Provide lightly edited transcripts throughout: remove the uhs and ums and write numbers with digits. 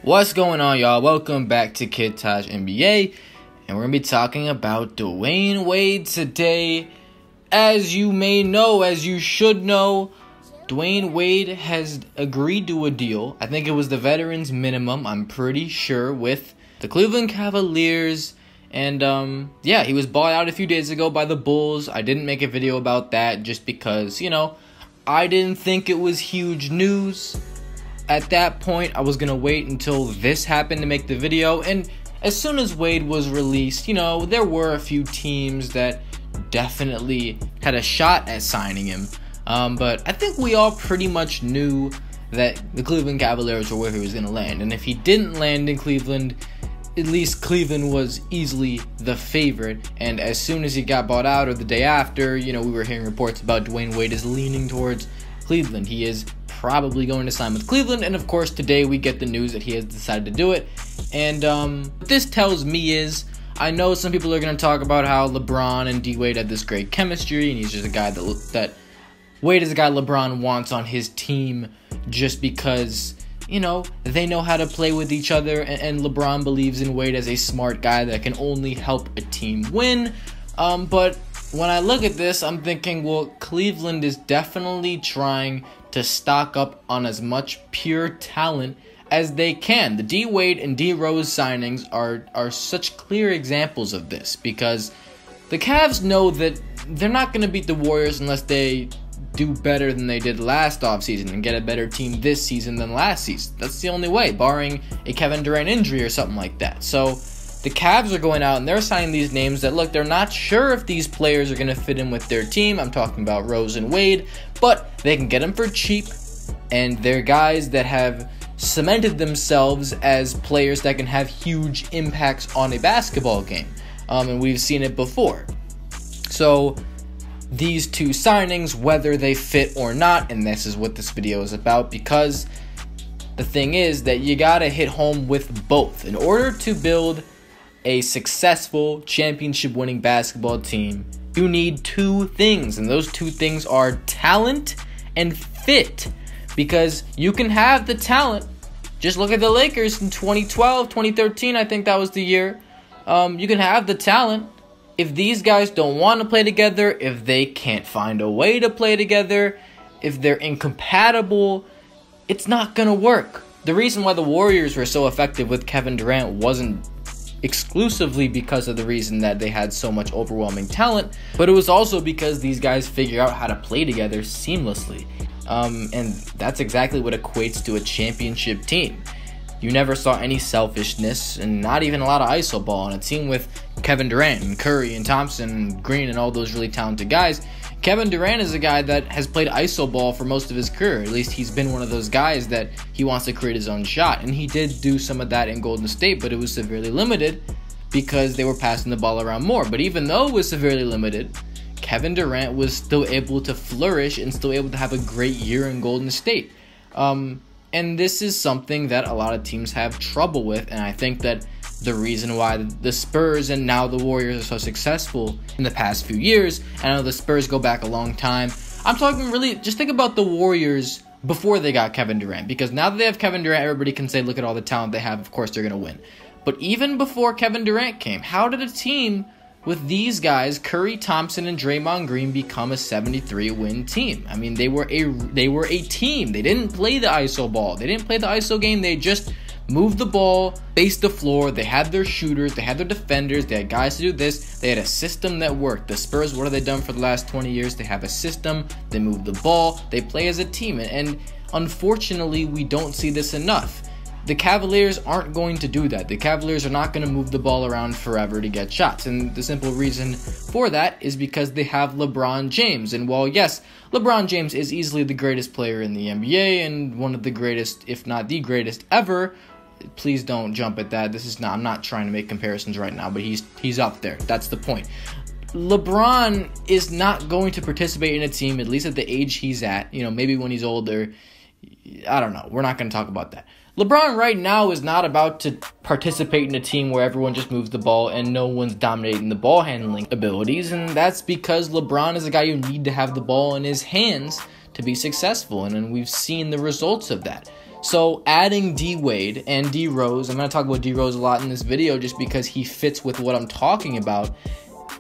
What's going on, y'all? Welcome back to Kid Taj NBA, and we're going to be talking about Dwyane Wade today. As you may know, as you should know, Dwyane Wade has agreed to a deal. I think it was the veterans minimum, I'm pretty sure, with the Cleveland Cavaliers. And, he was bought out a few days ago by the Bulls. I didn't make a video about that just because, I didn't think it was huge news. At that point, I was going to wait until this happened to make the video. And as soon as Wade was released, there were a few teams that definitely had a shot at signing him. But I think we all pretty much knew that the Cleveland Cavaliers were where he was going to land. And if he didn't land in Cleveland, at least Cleveland was easily the favorite. And as soon as he got bought out, or the day after, we were hearing reports about Dwyane Wade is leaning towards Cleveland. He is probably going to sign with Cleveland, and of course today we get the news that he has decided to do it. And what this tells me is, I know some people are going to talk about how LeBron and DWade had this great chemistry, and he's just a guy that Wade is a guy LeBron wants on his team just because they know how to play with each other, and LeBron believes in Wade as a smart guy that can only help a team win. But when I look at this, I'm thinking, well, Cleveland is definitely trying to stock up on as much pure talent as they can. The DWade and Rose signings are such clear examples of this, because the Cavs know that they're not going to beat the Warriors unless they do better than they did last offseason and get a better team this season than last season. That's the only way, barring a Kevin Durant injury or something like that. So the Cavs are going out and they're signing these names that, look, they're not sure if these players are going to fit in with their team. I'm talking about Rose and Wade, but they can get them for cheap, and they're guys that have cemented themselves as players that can have huge impacts on a basketball game, and we've seen it before. So these two signings, whether they fit or not, and this is what this video is about, because the thing is that you got to hit home with both. In order to build a successful championship-winning basketball team, you need two things, and those two things are talent and fit. Because you can have the talent. Just look at the Lakers in 2012, 2013, I think that was the year. You can have the talent. If these guys don't want to play together, if they can't find a way to play together, if they're incompatible, it's not going to work. The reason why the Warriors were so effective with Kevin Durant wasn't exclusively because of the reason that they had so much overwhelming talent, but it was also because these guys figure out how to play together seamlessly. And that's exactly what equates to a championship team. You never saw any selfishness, and not even a lot of iso ball on a team with Kevin Durant and Curry and Thompson and Green and all those really talented guys. Kevin Durant is a guy that has played iso ball for most of his career. At least he's been one of those guys that he wants to create his own shot. And he did do some of that in Golden State, but it was severely limited because they were passing the ball around more. But even though it was severely limited, Kevin Durant was still able to flourish and still able to have a great year in Golden State. And this is something that a lot of teams have trouble with, and I think that the reason why the Spurs and now the Warriors are so successful in the past few years, I know the Spurs go back a long time. I'm talking really, just think about the Warriors before they got Kevin Durant, because now that they have Kevin Durant, everybody can say, look at all the talent they have, of course they're going to win. But even before Kevin Durant came, how did a team with these guys, Curry, Thompson, and Draymond Green, become a 73-win team? I mean, they were a team. They didn't play the iso ball. They didn't play the iso game. They just moved the ball, spaced the floor. They had their shooters. They had their defenders. They had guys to do this. They had a system that worked. The Spurs, what have they done for the last 20 years? They have a system. They move the ball. They play as a team. And unfortunately, we don't see this enough. The Cavaliers aren't going to do that. The Cavaliers are not going to move the ball around forever to get shots. And the simple reason for that is because they have LeBron James. And while, yes, LeBron James is easily the greatest player in the NBA and one of the greatest, if not the greatest ever, please don't jump at that. I'm not trying to make comparisons right now, but he's up there. That's the point. LeBron is not going to participate in a team, at least at the age he's at. Maybe when he's older. I don't know. We're not going to talk about that. LeBron right now is not about to participate in a team where everyone just moves the ball and no one's dominating the ball handling abilities, and that's because LeBron is a guy you need to have the ball in his hands to be successful, and we've seen the results of that. So adding D-Wade and D Rose, I'm going to talk about D Rose a lot in this video just because he fits with what I'm talking about.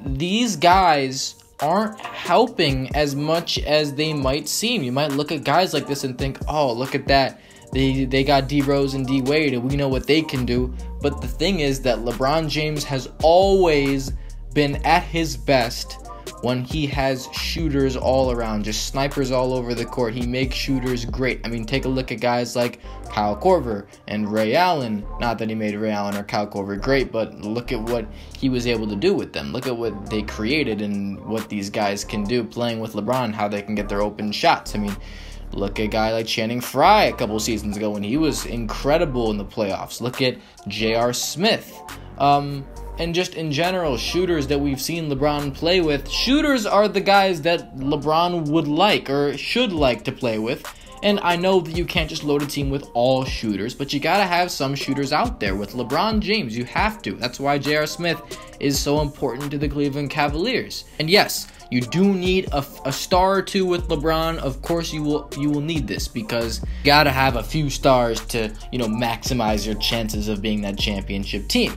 These guys aren't helping as much as they might seem. You might look at guys like this and think, oh, look at that. They got D Rose and D-Wade and we know what they can do. But the thing is that LeBron James has always been at his best when he has shooters all around, just snipers all over the court. He makes shooters great. I mean, take a look at guys like Kyle Korver and Ray Allen. Not that he made Ray Allen or Kyle Korver great, but look at what he was able to do with them. Look at what they created and what these guys can do playing with LeBron, how they can get their open shots. I mean, look at a guy like Channing Frye a couple seasons ago when he was incredible in the playoffs. Look at J.R. Smith. And just in general, shooters that we've seen LeBron play with. Shooters are the guys that LeBron would like or should like to play with. And I know that you can't just load a team with all shooters, but you gotta have some shooters out there. With LeBron James, you have to. That's why J.R. Smith is so important to the Cleveland Cavaliers. And yes, you do need a star or two with LeBron. Of course, you will need this because you gotta have a few stars to, maximize your chances of being that championship team.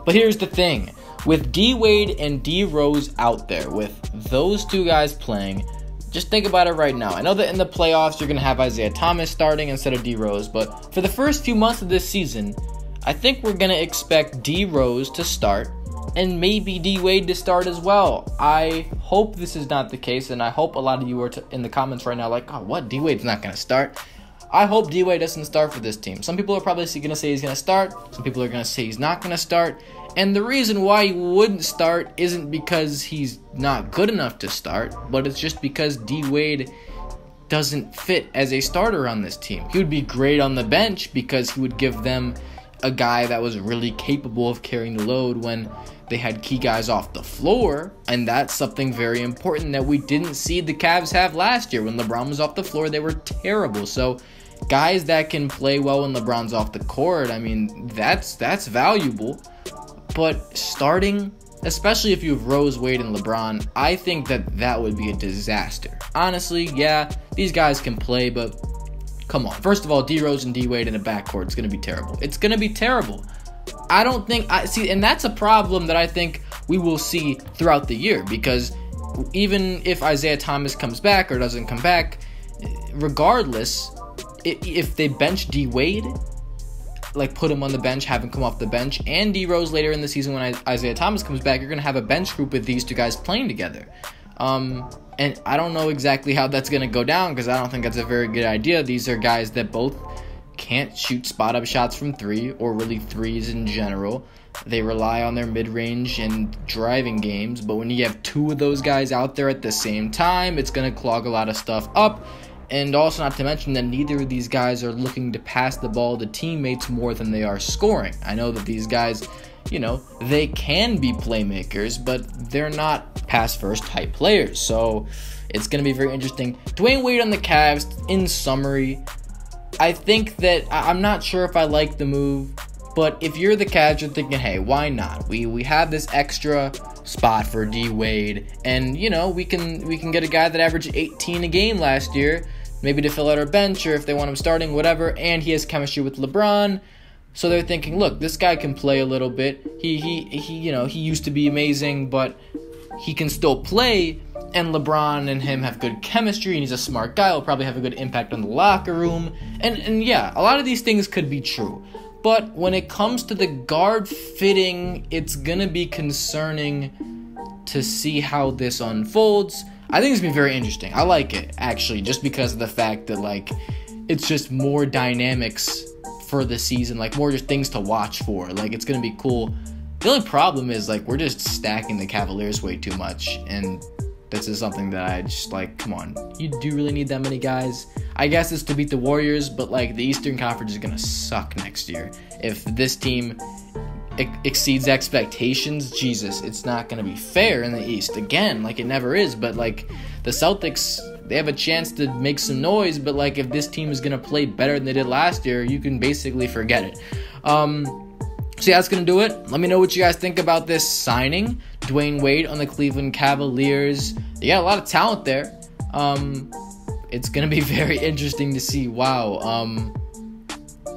But here's the thing, with D-Wade and D Rose out there, with those two guys playing, just think about it right now. I know that in the playoffs you're going to have Isaiah Thomas starting instead of D Rose, but for the first few months of this season, I think we're going to expect D Rose to start and maybe D-Wade to start as well. I hope this is not the case, and I hope a lot of you are in the comments right now like, oh, what? D-Wade's not going to start? I hope D-Wade doesn't start for this team. Some people are probably going to say he's going to start. Some people are going to say he's not going to start. And the reason why he wouldn't start isn't because he's not good enough to start, but it's just because D-Wade doesn't fit as a starter on this team. He would be great on the bench because he would give them a guy that was really capable of carrying the load when they had key guys off the floor, and that's something very important that we didn't see the Cavs have last year. When LeBron was off the floor, they were terrible. So guys that can play well when LeBron's off the court, I mean, that's valuable. But starting, especially if you have Rose, Wade, and LeBron, I think that would be a disaster. Honestly, yeah, these guys can play, but come on. First of all, D Rose and D-Wade in a backcourt is going to be terrible. It's going to be terrible. I don't think, and that's a problem that I think we will see throughout the year, because even if Isaiah Thomas comes back or doesn't come back, regardless, if they bench D-Wade, like put him on the bench, have him come off the bench, and D Rose later in the season when Isaiah Thomas comes back, you're going to have a bench group with these two guys playing together. And I don't know exactly how that's going to go down because I don't think that's a very good idea. These are guys that both can't shoot spot-up shots from three or really threes in general. They rely on their mid-range and driving games, but when you have two of those guys out there at the same time, it's going to clog a lot of stuff up. And also not to mention that neither of these guys are looking to pass the ball to teammates more than they are scoring. I know that these guys, they can be playmakers, but they're not pass-first type players. So it's going to be very interesting. Dwyane Wade on the Cavs, in summary, I think that I'm not sure if I like the move, but if you're the Cavs, you're thinking, hey, why not? We have this extra spot for D-Wade, and we can get a guy that averaged 18 a game last year, maybe to fill out our bench, or if they want him starting, whatever, and he has chemistry with LeBron. So they're thinking, look, this guy can play a little bit. He used to be amazing, but he can still play, and LeBron and him have good chemistry, and he's a smart guy. He'll probably have a good impact on the locker room. And yeah, a lot of these things could be true. But when it comes to the guard fitting, it's going to be concerning to see how this unfolds. I think it's going to be very interesting. I like it, actually, just because of the fact that, it's just more dynamics for the season, more just things to watch for. It's going to be cool. The only problem is, we're just stacking the Cavaliers way too much, and this is something that I just, come on. You do really need that many guys? I guess it's to beat the Warriors, but, the Eastern Conference is going to suck next year. If this team exceeds expectations, Jesus, it's not going to be fair in the East. Again, it never is, but, the Celtics, they have a chance to make some noise, but, if this team is going to play better than they did last year, you can basically forget it. So yeah, that's going to do it. Let me know what you guys think about this signing. Dwyane Wade on the Cleveland Cavaliers. They got a lot of talent there. It's going to be very interesting to see. Wow.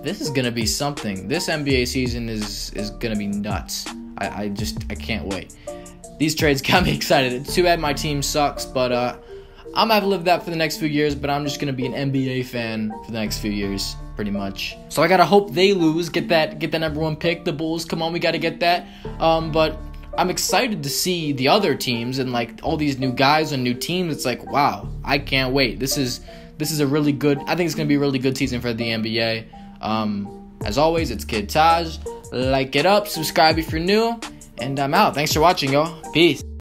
this is gonna be something. This NBA season is gonna be nuts. I can't wait. These trades got me excited. It's too bad my team sucks, but I'm gonna have to live that for the next few years. But I'm just gonna be an NBA fan for the next few years, pretty much. So I gotta hope they lose, get that #1 pick. The Bulls, come on, we gotta get that. But I'm excited to see the other teams and like all these new guys and new teams. It's like, wow, I can't wait. This is a really good. I think it's gonna be a really good season for the NBA. As always, it's Kid Taj. Like it up, subscribe if you're new, and I'm out. Thanks for watching, y'all. Peace.